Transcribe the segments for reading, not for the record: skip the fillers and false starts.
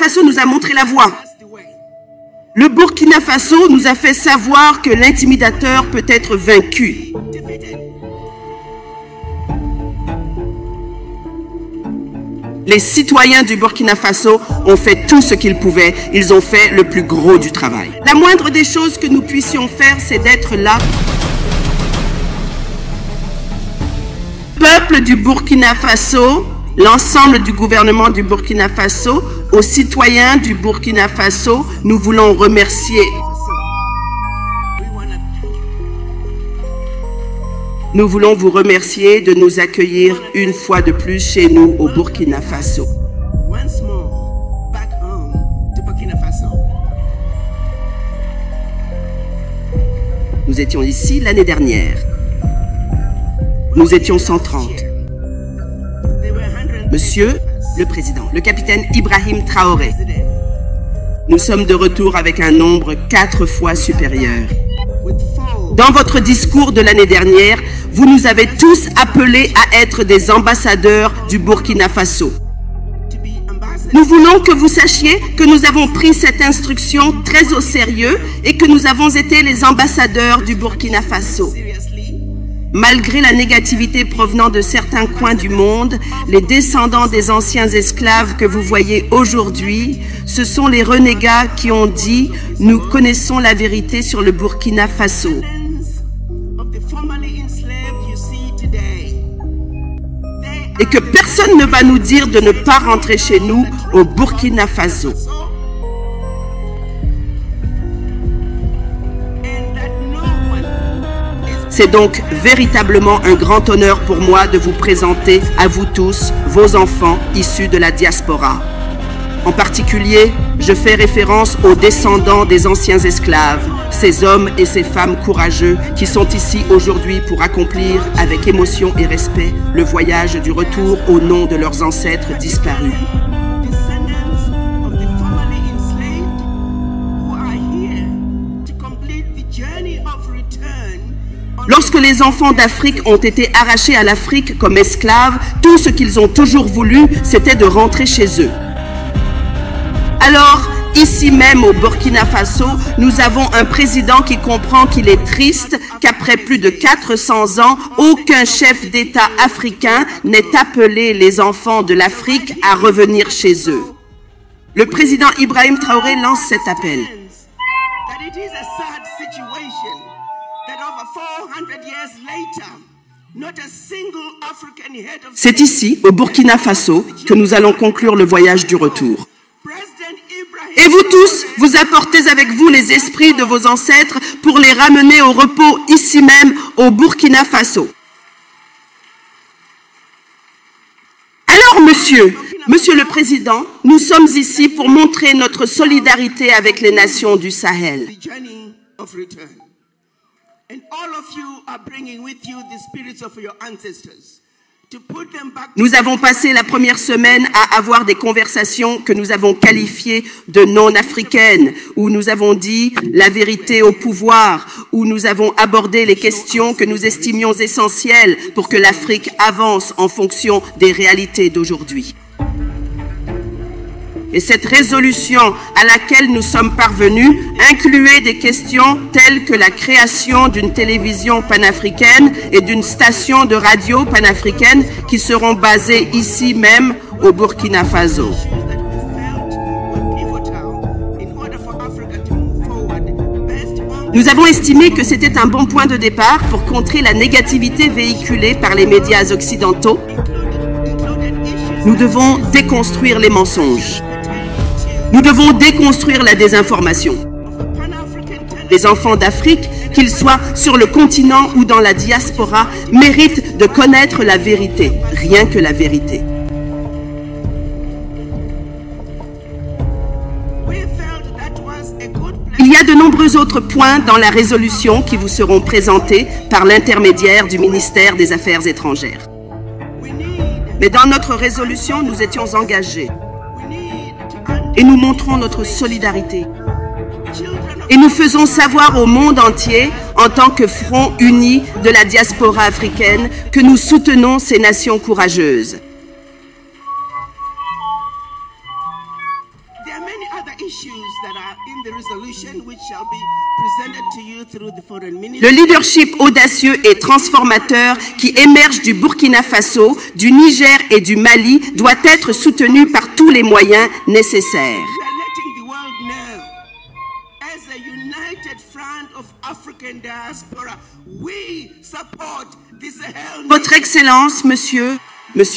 Faso nous a montré la voie. Le Burkina Faso nous a fait savoir que l'intimidateur peut être vaincu. Les citoyens du Burkina Faso ont fait tout ce qu'ils pouvaient. Ils ont fait le plus gros du travail. La moindre des choses que nous puissions faire, c'est d'être là. Peuple du Burkina Faso, l'ensemble du gouvernement du Burkina Faso, aux citoyens du Burkina Faso, nous voulons remercier. Nous voulons vous remercier de nous accueillir une fois de plus chez nous au Burkina Faso. Nous étions ici l'année dernière. Nous étions 130. Monsieur le Président, le capitaine Ibrahim Traoré, nous sommes de retour avec un nombre 4 fois supérieur. Dans votre discours de l'année dernière, vous nous avez tous appelés à être des ambassadeurs du Burkina Faso. Nous voulons que vous sachiez que nous avons pris cette instruction très au sérieux et que nous avons été les ambassadeurs du Burkina Faso. Malgré la négativité provenant de certains coins du monde, les descendants des anciens esclaves que vous voyez aujourd'hui, ce sont les renégats qui ont dit « Nous connaissons la vérité sur le Burkina Faso ». Et que personne ne va nous dire de ne pas rentrer chez nous au Burkina Faso. C'est donc véritablement un grand honneur pour moi de vous présenter à vous tous, vos enfants issus de la diaspora. En particulier, je fais référence aux descendants des anciens esclaves, ces hommes et ces femmes courageux qui sont ici aujourd'hui pour accomplir avec émotion et respect le voyage du retour au nom de leurs ancêtres disparus. Lorsque les enfants d'Afrique ont été arrachés à l'Afrique comme esclaves, tout ce qu'ils ont toujours voulu, c'était de rentrer chez eux. Alors, ici même au Burkina Faso, nous avons un président qui comprend qu'il est triste qu'après plus de 400 ans, aucun chef d'État africain n'ait appelé les enfants de l'Afrique à revenir chez eux. Le président Ibrahim Traoré lance cet appel. C'est ici, au Burkina Faso, que nous allons conclure le voyage du retour. Et vous tous, vous apportez avec vous les esprits de vos ancêtres pour les ramener au repos ici même, au Burkina Faso. Alors, Monsieur le Président, nous sommes ici pour montrer notre solidarité avec les nations du Sahel. Nous avons passé la première semaine à avoir des conversations que nous avons qualifiées de non-africaines, où nous avons dit la vérité au pouvoir, où nous avons abordé les questions que nous estimions essentielles pour que l'Afrique avance en fonction des réalités d'aujourd'hui. Et cette résolution à laquelle nous sommes parvenus incluait des questions telles que la création d'une télévision panafricaine et d'une station de radio panafricaine qui seront basées ici même au Burkina Faso. Nous avons estimé que c'était un bon point de départ pour contrer la négativité véhiculée par les médias occidentaux. Nous devons déconstruire les mensonges. Nous devons déconstruire la désinformation. Les enfants d'Afrique, qu'ils soient sur le continent ou dans la diaspora, méritent de connaître la vérité, rien que la vérité. Il y a de nombreux autres points dans la résolution qui vous seront présentés par l'intermédiaire du ministère des Affaires étrangères. Mais dans notre résolution, nous étions engagés. Et nous montrons notre solidarité. Et nous faisons savoir au monde entier, en tant que front uni de la diaspora africaine, que nous soutenons ces nations courageuses. Le leadership audacieux et transformateur qui émerge du Burkina Faso, du Niger et du Mali doit être soutenu par tous les moyens nécessaires. Votre Excellence, Monsieur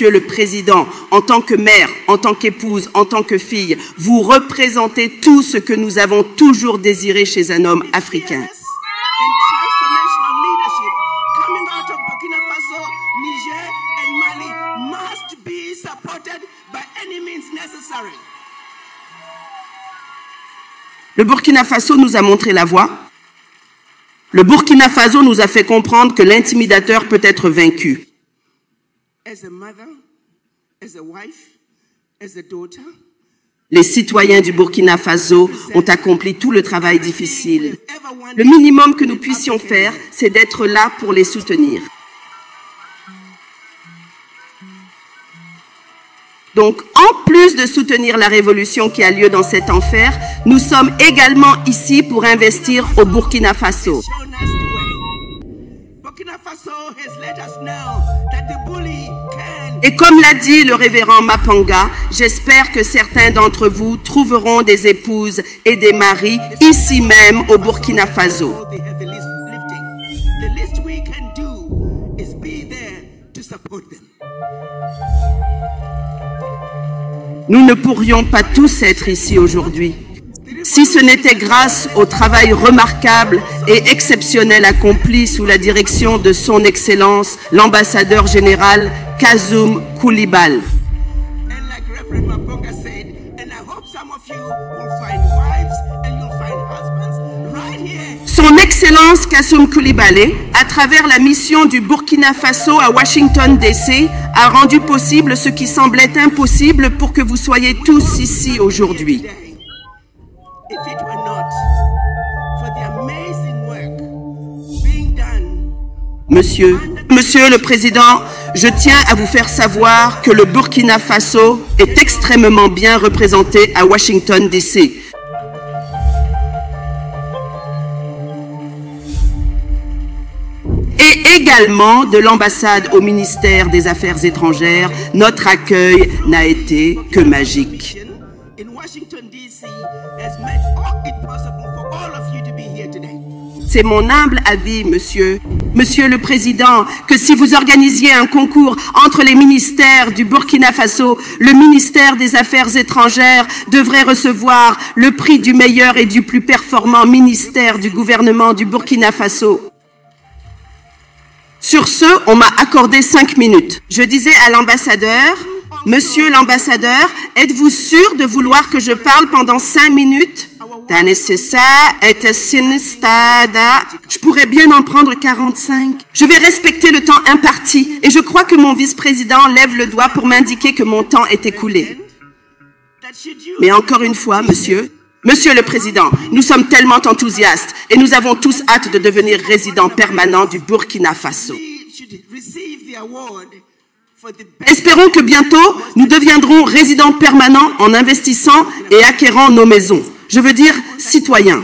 le Président, en tant que mère, en tant qu'épouse, en tant que fille, vous représentez tout ce que nous avons toujours désiré chez un homme africain. Le Burkina Faso nous a montré la voie. Le Burkina Faso nous a fait comprendre que l'intimidateur peut être vaincu. Les citoyens du Burkina Faso ont accompli tout le travail difficile. Le minimum que nous puissions faire, c'est d'être là pour les soutenir. Donc, en plus de soutenir la révolution qui a lieu dans cet enfer, nous sommes également ici pour investir au Burkina Faso. Et comme l'a dit le révérend Mapanga, j'espère que certains d'entre vous trouveront des épouses et des maris ici même au Burkina Faso. Nous ne pourrions pas tous être ici aujourd'hui si ce n'était grâce au travail remarquable et exceptionnel accompli sous la direction de son Excellence, l'ambassadeur général Kassoum Coulibaly. Son Excellence Kassoum Coulibaly, à travers la mission du Burkina Faso à Washington DC, a rendu possible ce qui semblait impossible pour que vous soyez tous ici aujourd'hui. Monsieur le Président, je tiens à vous faire savoir que le Burkina Faso est extrêmement bien représenté à Washington DC. Et également de l'ambassade au ministère des Affaires étrangères, notre accueil n'a été que magique. C'est mon humble avis, Monsieur le Président, que si vous organisiez un concours entre les ministères du Burkina Faso, le ministère des Affaires étrangères devrait recevoir le prix du meilleur et du plus performant ministère du gouvernement du Burkina Faso. Sur ce, on m'a accordé 5 minutes. Je disais à l'ambassadeur, Monsieur l'ambassadeur, êtes-vous sûr de vouloir que je parle pendant 5 minutes? Je pourrais bien en prendre 45. Je vais respecter le temps imparti et je crois que mon vice-président lève le doigt pour m'indiquer que mon temps est écoulé. Mais encore une fois, Monsieur le Président, nous sommes tellement enthousiastes et nous avons tous hâte de devenir résidents permanents du Burkina Faso. Espérons que bientôt, nous deviendrons résidents permanents en investissant et acquérant nos maisons. Je veux dire citoyens.